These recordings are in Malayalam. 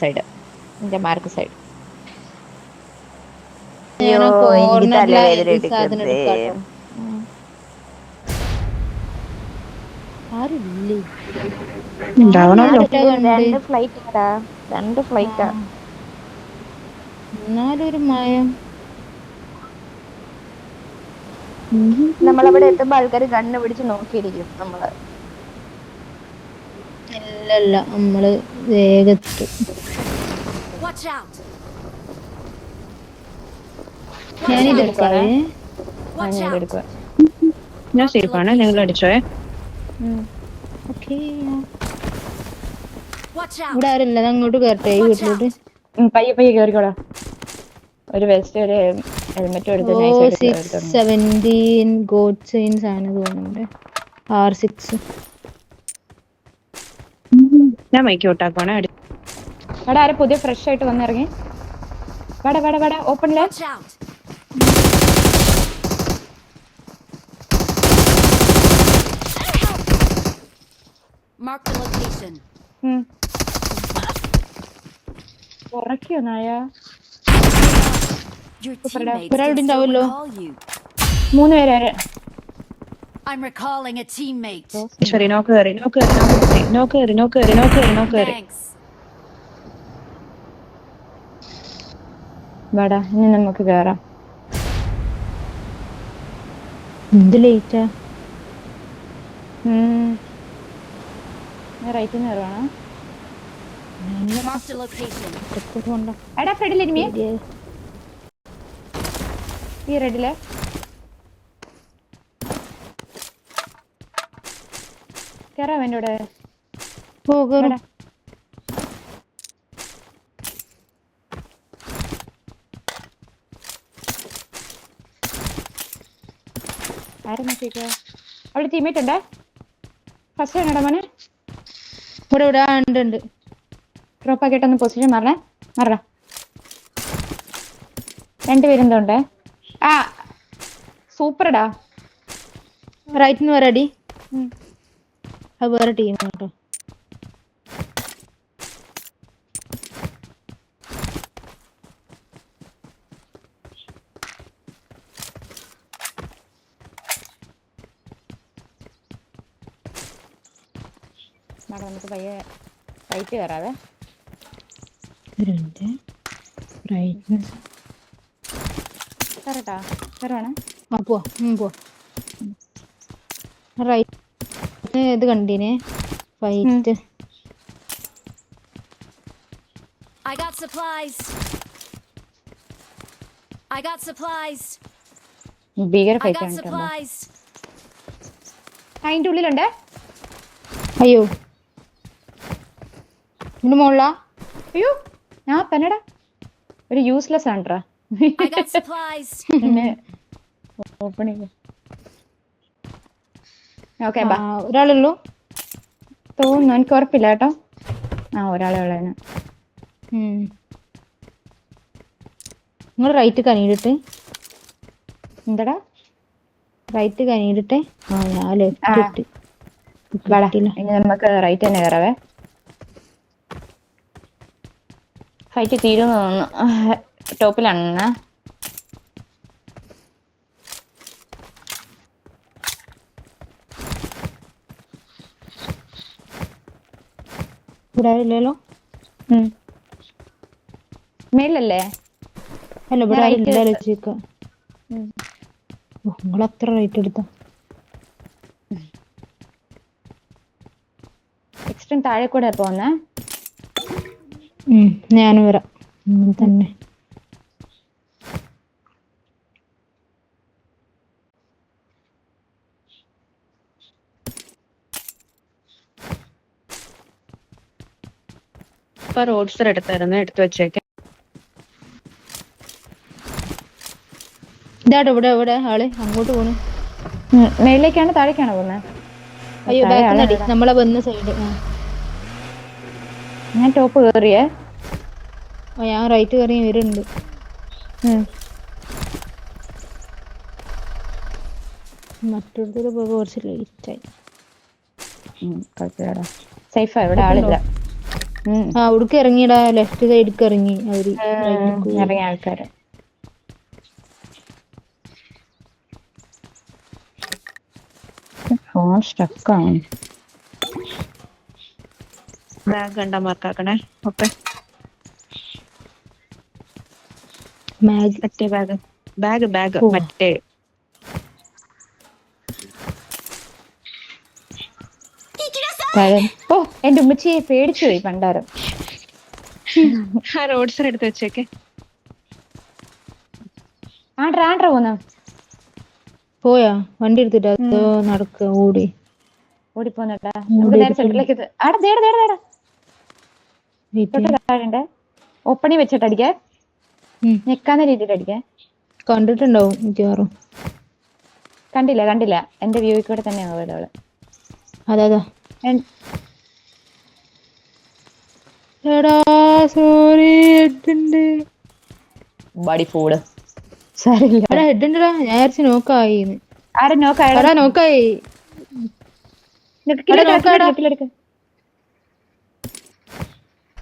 സൈഡ് എന്റെ മാർക്ക് സൈഡ്. അയ്യോ ഞാൻ എനിക്ക് കോർണറിലാ തലവേദന ഈ സാധനം എടുക്കുന്നേ. എടുക്കാട്ടോ. ആരുല്ലേ? ഉണ്ടാവണല്ലോ. കണ്ട് രണ്ട് ഫ്ലൈറ്റ് രണ്ട് ഫ്ലൈറ്റാ. എന്നാലും ഒരു മയം. നമ്മളവിടെ എത്തുമ്പോ ആൾക്കാര് കണ്ണ് പിടിച്ച് നോക്കിയിരിക്കും നമ്മള്. ഇല്ലല്ല നമ്മള് വേഗത്തു. ഞാനിത് എടുക്കാവേ. ഞാൻ എടുക്കുക. ഞാൻ സേഫാണ്, നിങ്ങൾ അടിച്ചോയെ. ഓക്കേ. ഇവിടെ ആരല്ല, അങ്ങോട്ട് കയറട്ടെ ഈ വീട്ടിലോട്ട്. പയ്യെ പയ്യെ കേറിക്കോളാം. ഒരു വെസ്റ്റ് ഒരു ഹെൽമെറ്റ് എടുത്ത് ഓ നൈസായിട്ട് 617 ഗോഡ് ചെയിൻസ് ആണ് തോന്നുന്നുണ്ട്. R6. ഞാൻ മൈക്ക് ഔട്ടാക്കുവാണ്. അവിടെ ആരെ പുതിയ ഫ്രഷ് ആയിട്ട് വന്നിറങ്ങി. വട ഓപ്പണില്. ഉറക്കിയോ നായ? ഒരാളുടെ ഉണ്ടാവല്ലോ. 3 പേര്. I'm recalling a teammate. ശരി, നോക്ക് കയറി. Thanks. വാടാ ഇനി നമുക്ക് കേറാം. എന്ത് ലേറ്റാ? റൈറ്റിൽ നിന്ന് കയറുവാണോ? Marked a location. എടാ ഫ്രെഡിൽ ഇനിമി ഈ റെഡില്. കേറാം എൻ്റെ കൂടെ. ആരെ നോക്കിക്കോ. അവിടെ ടീമേറ്റ് ഉണ്ടേ. ഫസ്റ്റ് വേണോടാ മോനെ. ഇവിടെ ഉണ്ട്. ഡ്രോപ്പ് ആക്കിയിട്ടൊന്ന് പൊസിഷൻ മാറടാ. 2 പേരെന്തോണ്ടേ. ആ സൂപ്പർടാ. റൈറ്റിന് വരാടി. അത് വേറെ ടീം കേട്ടോ. നമുക്ക് പയ്യെ റൈറ്റ് കയറാവേ. കയറട്ടാ കയറാണ്. പോവാ. റൈറ്റ് ഇത് കണ്ടീനെ ഫൈറ്റ്. I got supplies. ഭീകര ഫൈറ്റ് ആണ്. അതിന്റെ ഉള്ളിലുണ്ട്. അയ്യോ ഇതിന്റെ മുകളിലാ. അയ്യോ ഞാൻ തന്നെടാ ഒരു യൂസ്ലെസ് ആണ്ട്രാ. ഓപ്പണിങ്. ഓക്കെ ബാ. ഒരാളുള്ളൂ തോന്നുന്നു, എനിക്ക് ഉറപ്പില്ല കേട്ടോ. ഒരാളെ ഉള്ളതിന്. നിങ്ങൾ റൈറ്റ് കനീടിട്ട്. എന്താടാ റൈറ്റ് കനീടിട്ടെ. ഞാൻ ലെഫ്റ്റ് ഇട്ട്. ഇനി നമുക്ക് റൈറ്റ് തന്നെ കയറാവേ. ഫൈറ്റ് തീരുമെന്ന് തോന്നുന്നു. ടോപ്പിലാണ്. ഇവിടെ ഇല്ലല്ലോ. മേലല്ലേ? അല്ല ഇവിടെ ആയില്ലല്ലോ. ചോദിക്കാം നിങ്ങൾ അത്ര റൈറ്റ് എടുത്ത. എക്സ്ട്രീം താഴെ കൂടെ പോന്നേ. ഞാനും വരാം തന്നെ. ഇപ്പൊ റോഡ്സർ എടുത്തായിരുന്നു, എടുത്തു വെച്ചേക്കെ. ഇതാട്ടോ ഇവിടെ ആള് അങ്ങോട്ട് പോണു. മേളിലേക്കാണ് താഴേക്കാണോ പോകുന്നത്? അയ്യോ ബാക്കിൽ നമ്മളെ വന്ന സൈഡ്. ഞാൻ ടോപ്പ് കയറിയേ. ഞാൻ റൈറ്റ് കയറി വരുന്നുണ്ട്. മറ്റൊരു കുറച്ച് ലേറ്റായി. സേഫാ, ഇവിടെ ആളില്ല. ആ അവിടേക്ക് ഇറങ്ങിടാ, ലെഫ്റ്റ് സൈഡിക്ക് ഇറങ്ങി അവര്. റൈറ്റിക്ക് പോയി. ഇറങ്ങിയ ആൾക്കാര്. ഫോൺ സ്റ്റക്കാണ്. ബാഗ് കണ്ടാ മാർക്കാക്കണേ. ഓക്കെ, മാഗ് മറ്റേ ബാഗ് ഓ. മറ്റേ. ഓ എന്റെ ഉമ്മച്ചിയെ പേടിച്ചു പോയി പണ്ടാരം. ആ റോഡ് സൈഡ് എടുത്ത് വെച്ചേക്കെ. ആണ്ട്രാ പോന്ന പോയാ വണ്ടി എടുത്തിട്ട് അതോ നടക്ക ഓടി ഓടിപ്പോന്നട്ടാ. നമുക്ക് നേരെ സെന്ററിലേക്ക് ദേടാ താഴെ ഓപ്പണി വെച്ചിട്ട് അടിക്കാൻ ഞെക്കാന്ന രീതിയിൽ അടിക്കാൻ. കണ്ടിട്ടുണ്ടാവും മിക്കവാറും. കണ്ടില്ല എന്റെ വ്യൂയിൽ കൂടെ തന്നെയാണ് പോയത് അവള്. അതാ എടാ സോറി, ഹെഡ് ബോഡി ഫൂഡ് സാരില്ല. എടാ ഹെഡ് ഉണ്ടടാ, ഞാൻ വിചാരിച്ചു നോക്കായിന്ന്. ആരെ നോക്കായി എടാ നോക്കായി.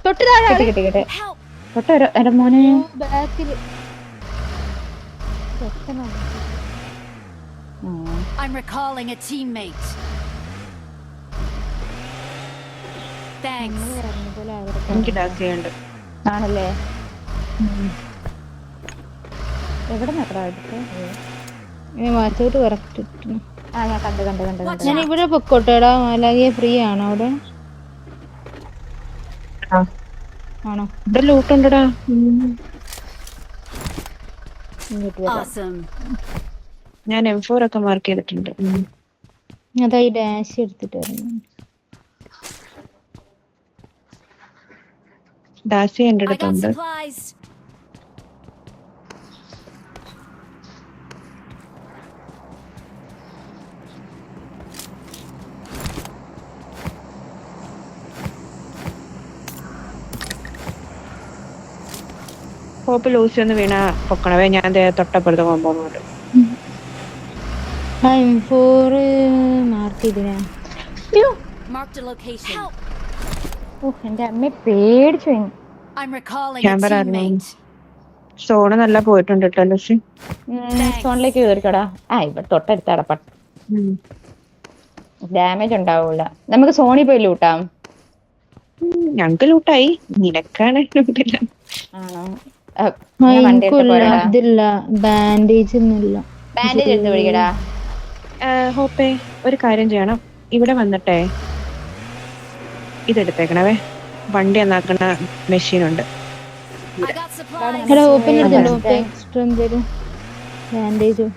തൊട്ട് താഴെ കിട്ടി Help! തൊട്ട് എന്റെ മോനെ ബാക്കില്. I'm recalling a teammate. Thanks. എനിക്ക് ഡാക്ക് ചെയ്യണ്ട്. ആണല്ലേ? എവിടെ നട്ടാ എടുത്ത്? മാറ്റോട്ട് കറക്റ്റ്. ആ ഞാൻ കണ്ട്. ഞാൻ ഇവിടെ പൊക്കോട്ടെടാ, മാലാകിയ ഫ്രീ ആണോ അവിടെ? ആണോ? ഇവിടെ ലൂട്ടുണ്ടടാ. Awesome. ഞാൻ M4 ഒക്കെ മാർക്ക് ചെയ്തിട്ടുണ്ട്. അതാ ഈ ഡാഷ് എടുത്തിട്ട് വരുന്നു. ഡാസി എന്റെ I got അടുത്തുണ്ട്. supplies. ഹോപ്പ് ലൂസി ഒന്ന് വീണ പൊക്കണവേ. ഞാൻ തൊട്ടപ്പുറത്ത് കോമ്പൗണ്ട്. M4 മാർക്ക് ചെയ്തിനാ. Marked a location. Help! എന്റെ അമ്മ പേടിച്ചു. I'm recalling a Camera teammate. Zone നല്ല പോയിട്ടുണ്ട് കേട്ടോ ലൂസി. സോണിലേക്ക് കേറിക്കോടാ. ഇവിടെ തൊട്ടടുത്താടാ. ഡാമേജ് ഉണ്ടാവൂല. നമുക്ക് സോണി പോയി ലൂട്ടാം. ഞങ്ങക്ക് ലൂട്ടായി, നിനക്കാണ് ലൂട്ടില്ല. ആണോ? ഇതില്ല, ബാൻഡേജ് ഒന്നുമില്ല. ബാൻഡേജ് എടുത്ത് പിടിക്കടാ. ഹോപ്പേ ഒരു കാര്യം ചെയ്യണം, ഇവിടെ വന്നിട്ടേ ഇതെടുത്തേക്കണവേ. വണ്ടി എന്നാക്കണ മെഷീനുണ്ട്. I got supplies. എടാ ഓപ്പൺ എടുത്തോ, എക്സ്ട്രാ എന്തേലും ബാൻഡേജോ.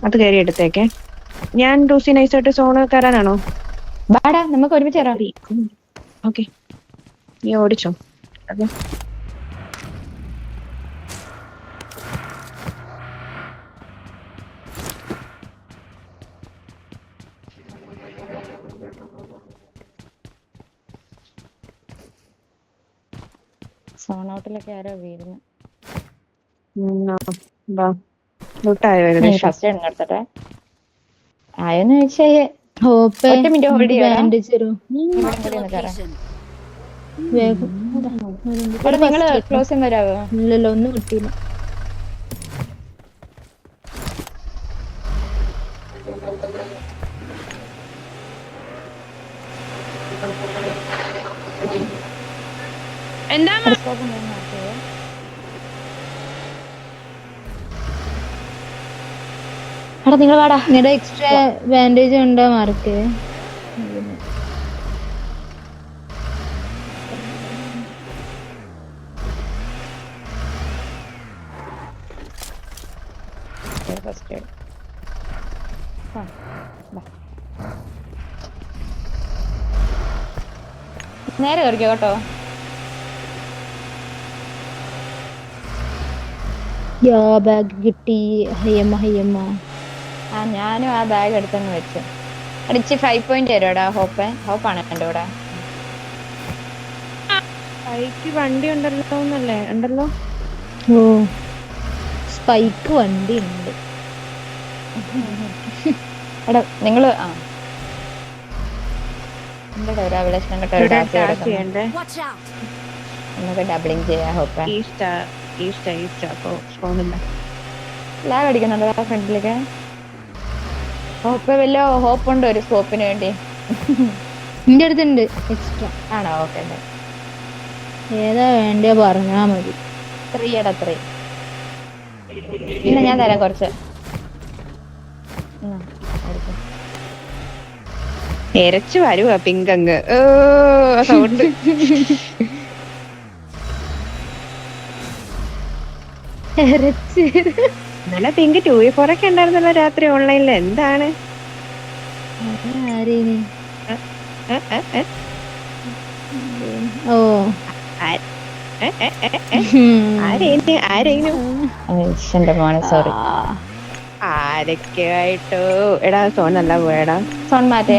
അത് കയറി എടുത്തേക്കെ. ഞാൻ ലൂസി നൈസായിട്ട് സോണ് കയറാനാണോ? ബാടാ നമുക്ക് ഒരുമിച്ച് ഇറങ്ങാം. ഓക്കെ, നീ ഓടിച്ചോ. അതെ സോണൗട്ടിലൊക്കെ ആരോ വീഴുന്നു. ലൂട്ടായോ ഏകദേശം? ഫസ്റ്റ് എണ്ണ എടുത്തട്ടെ. ആയോന്ന് ചോദിച്ചാ ഹോപ്പ് ഒറ്റ മിനിറ്റ് ഹോൾഡ് ചെയ്യണം. ബാൻഡേജ് തരോ Marked a location. വേഗം. നിങ്ങള് ക്ലോസ് ചെയ്യാൻ വരാവോ? ഇല്ലല്ലോ, ഒന്നും കിട്ടിയില്ല. എന്താ എടാ നിങ്ങൾ വാടാ. നിങ്ങളുടെ എക്സ്ട്രാ ബാൻഡേജ് ഉണ്ടോ മാർക്ക്? First aid. നേരെ കയറിക്കോ കേട്ടോ. യാ ബാഗ് കിട്ടി. ഹയ്യമ്മ. ഞാനും ആ ബാഗ് എടുത്തങ്ങ് വെച്ചു. അടിച്ച് 5 പോയിന്റ് തരുവാടാ. ഹോപ്പാണ് എൻ്റെ കൂടെ. ബൈക്ക് വണ്ടി ഉണ്ടല്ലോ എന്നല്ലേ? ഉണ്ടല്ലോ. സ്പൈക്ക് വണ്ടി ഉണ്ട്. എടാ നിങ്ങള് എന്താ ഒരു അഭിലക്ഷണം കേട്ടോ ഒരു ടാസ്ക് ഡാൻസ് ചെയ്യണ്ടേ? Watch out! നമുക്ക് ഡബിളിങ് ചെയ്യാം ഹോപ്പ് ഈസ്റ്റ് അപ്പൊ സ്പോണില്ല. ലാഗ് അടിക്കുന്നുണ്ടോ ആ ഫ്രണ്ടിലേക്ക്? ഹോപ്പ് വല്ലോ ഹോപ്പ് ഉണ്ടോ ഒരു സ്കോപ്പിന് വേണ്ടി? എന്റെ അടുത്തുണ്ട് എക്സ്ട്രാ. ആണോ? ഓക്കെ. ഏതാ വേണ്ടേ പറഞ്ഞാ മതി. 3 എടാ 3. പിന്നെ ഞാൻ തരാം കുറച്ച്. എരച്ചു വരുവാ പിങ്കങ്ങ് സൗണ്ട്. ഇന്നലെ പിങ്ക് 2v4 ഒക്കെ ഉണ്ടായിരുന്നല്ലോ രാത്രി ഓൺലൈനിൽ. എന്താണ് ആരേനി? ഓ ആരെയും എന്റെ മോനെ സോറി. ആരൊക്കെ ആയിട്ടോ? എടാ സോൺ നല്ല പോയടാ. സോൺ മാറ്റേ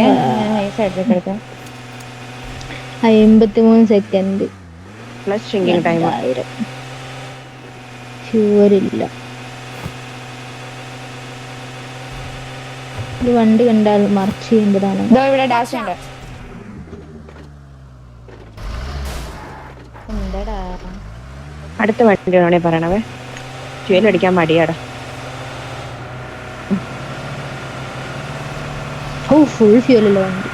എടുത്ത് 53 സെക്കൻഡ് പ്ലസ് ഷിങ്കിങ് ടൈം. ഷുവറില്ല. ഒരു വണ്ടി കണ്ടാൽ മറിച്ച് ചെയ്യുമ്പോഴാണ്. ഇവിടെ ഡാഷ് ഉണ്ട്. എന്താടാ അടുത്ത വണ്ടിയാണേ പറയണവേ. ഫ്യൂൽ അടിക്കാൻ മടിയാടാ. ഓ ഫുൾ ഫ്യൂലല്ലോ വണ്ടി.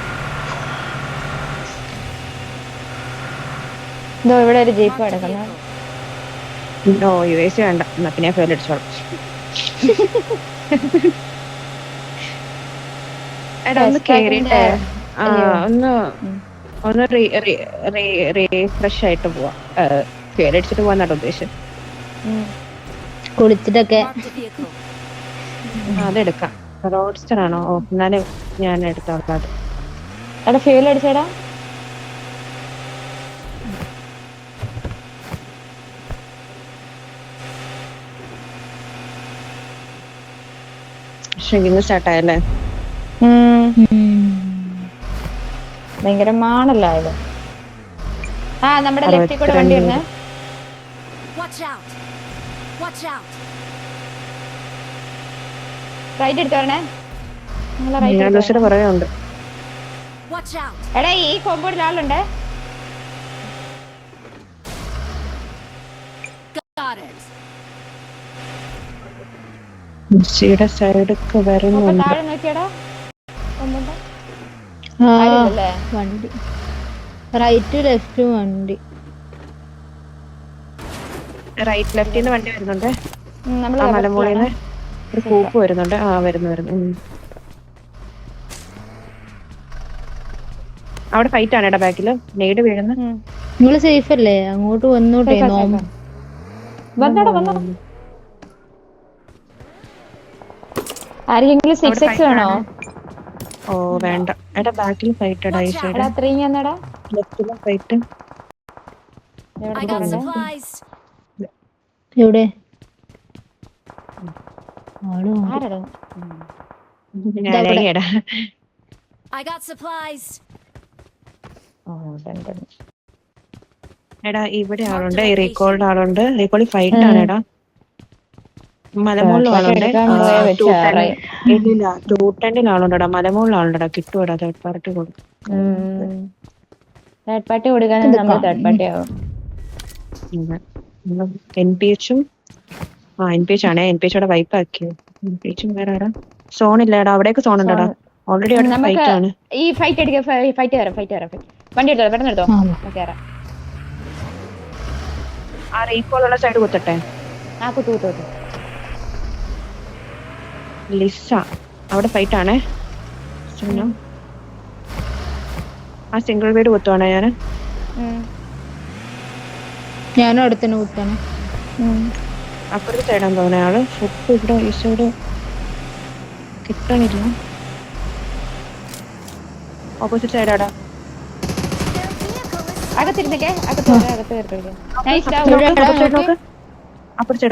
ഇവിടെ ഒരു ജീപ്പ് കിടക്കുന്നത്. നോ UAC വേണ്ട. എന്നാ പിന്നെ ഫ്യൂൽ അടിച്ചോളാം. എടാ ഒന്ന് കേറിട്ടെ ഒന്ന് റീഫ്രഷ് ആയിട്ട് പോവാ. ഫ്യൂൽ അടിച്ചിട്ട് പോവാന്നാണ് ഉദ്ദേശം. കുളിച്ചിട്ടൊക്കെ Marked a vehicle. അതെടുക്കാം. റോഡ്സ്റ്റർ ആണോ? ഓ എന്നാലും ഞാൻ എടുത്തോളാം അത്. എടാ ഫ്യൂൽ അടിച്ചേടാ. ഷിങ്കിങ് സ്റ്റാർട്ടായല്ലേ? ഭയങ്കര മാണല്ലോ ഇത്. നമ്മുടെ ലെഫ്റ്റിൽ കൂടെ വണ്ടി വരുന്നേ. Watch out! Watch out! Right എടുത്ത് വരണേ. പുറകെ ഉണ്ട്. Watch out! എടാ ഈ കോമ്പൗണ്ടിൽ ആളുണ്ട്. Got it. സൈഡൊക്കെ വരുന്നുണ്ട്. താഴെ നോക്കിയടാ കോമ്പൗണ്ട്. വണ്ടി റൈറ്റ് ലെഫ്റ്റ് വണ്ടി. റൈറ്റ് ലെഫ്റ്റിന്ന് വണ്ടി വരുന്നുണ്ട്. നമ്മള് മലമുകളിന്ന് ഒരു കൂപ്പ് വരുന്നുണ്ട്. വരുന്നു. അവിടെ ഫൈറ്റ് ആണ്. എടാ ബാക്കില് നെയ്ഡ് വീഴുന്നു. നിങ്ങള് സേഫ് അല്ലേ? അങ്ങോട്ട് വന്നോട്ടെ. വന്നോ. ആരെങ്കിലും 6x വേണോ? ഓ വേണ്ട. എടാ ബാക്കിൽ ഫൈറ്റ്. എടാ ഈ സൈഡ് ലെഫ്റ്റിലെ ഫൈറ്റ്. I got supplies. എവിടെ? ഞാനേടാ. I got supplies. എടാ ഇവിടെ ആളുണ്ട്. ഈ റീകോൾഡ് ആളുണ്ട്. റീകോളിൽ ഫൈറ്റ് ആണ്. എടാ മലമുകളിൽ ആളുണ്ട്. ഇല്ലില്ല 210 ആളുണ്ടെടാ. മലമുകളിൽ ആളുണ്ടെടാ. കിട്ടുവടാ. തേർഡ് പാർട്ടി കൊടുക്കും. തേർഡ് പാർട്ടി കൊടുക്കാൻ നമ്മൾ തേർഡ് പാർട്ടി ആവും. NPH ആണ്. NPH അവിടെ വൈപ്പ് ആക്കിയോ? NPH വേറെ ആരാ? സോൺ ഇല്ലടാ. അവിടെയൊക്കെ സോൺ ഉണ്ടടാ. ഓൾറെഡി അവിടെ ഫൈറ്റ് ആണ്. ഈ ഫൈറ്റ് അടിക്കുക. ഫൈറ്റ് വരാം. വണ്ടി എടുത്തോ. പെട്ടെന്ന് എടുത്തോ. കേറാം. ആ റീകോൾ ഉള്ള സൈഡ് കുത്തട്ടെ. കുത്തു. ലിസ അവിടെ ഫൈറ്റ് ആണേ. ആ സിംഗിൾ വീട് കുത്തുവാണേ. ഞാനും അടുത്തന്നെ കുത്താണ്. അപ്പുറത്തെ സൈഡാന്ന് തോന്നുന്നത് ആള്. ഫുഡ് ഇവിടെ ഈ സൈഡ് കിട്ടണില്ല. ഓപ്പോസിറ്റ് സൈഡാടാ.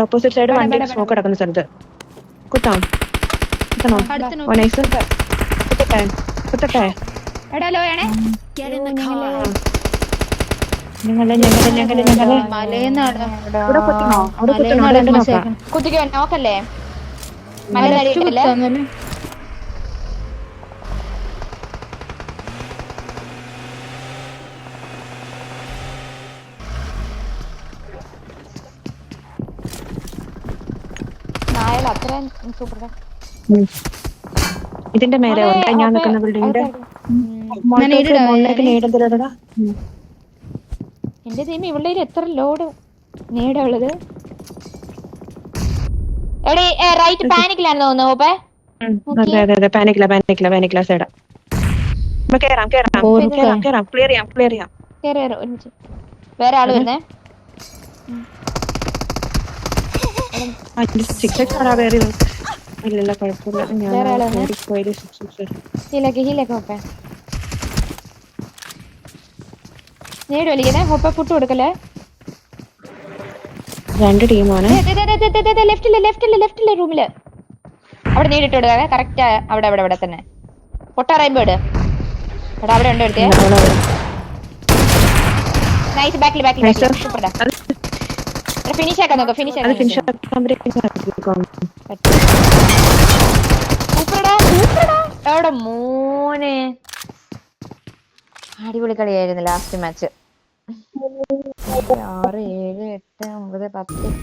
ഓപ്പോസിറ്റ് സൈഡ് വണ്ടി സ്മോക്ക് കിടക്കുന്ന സ്ഥലത്ത് കുത്താം. കുത്തട്ടെ. Get in the car. കുത്തിക്കോ. നോക്കല്ലേ? കുഴപ്പമില്ല അത്രയും സൂപ്പർ. ഇതിന്റെ മേലെ ഉണ്ട് ഞാൻ നിൽക്കുന്ന ബിൽഡിങ്ങിന്റെ നേടിടാ. എന്റെ ടീം ഇവിടെ എത്ര ലോഡ് നേടാ ഉള്ളത്. എവിടെ റൈറ്റ് പാനിക്കിലാണെന്ന് തോന്നുന്നു ഹോപ്പേ. അതെ പാനിക്കില്ല സൈഡാ. കേറാം ക്ലിയർ ചെയ്യാം. ഒരുമിച്ച് വേറെ ആള് വരുന്നേ. ഇല്ല കുഴപ്പമില്ല. ഹീലൊക്കെ ഹോപ്പേ നേട് വലിക്കുന്നേ. ഹോപ്പ ഫുട്ട് കൊടുക്കല്ലേ. 2 ടീമാണ്. ലെഫ്റ്റിലെ റൂമില് അവിടെ നേരിട്ട് വിടുക. കറക്റ്റ് അവിടെ തന്നെ പൊട്ടാറായുമ്പോ ഇട്. എടാ അവിടെ ഉണ്ട് എടുത്തേ. നൈസ് ബാക്കിൽ സൂപ്പർടാ. ഫിനിഷ് ആക്കാൻ നോക്കാം. സൂപ്പർടാ എവിടെ മോനെ. അടിപൊളി കളിയായിരുന്നു ലാസ്റ്റ് മാച്ച്. 6 7 8 9 10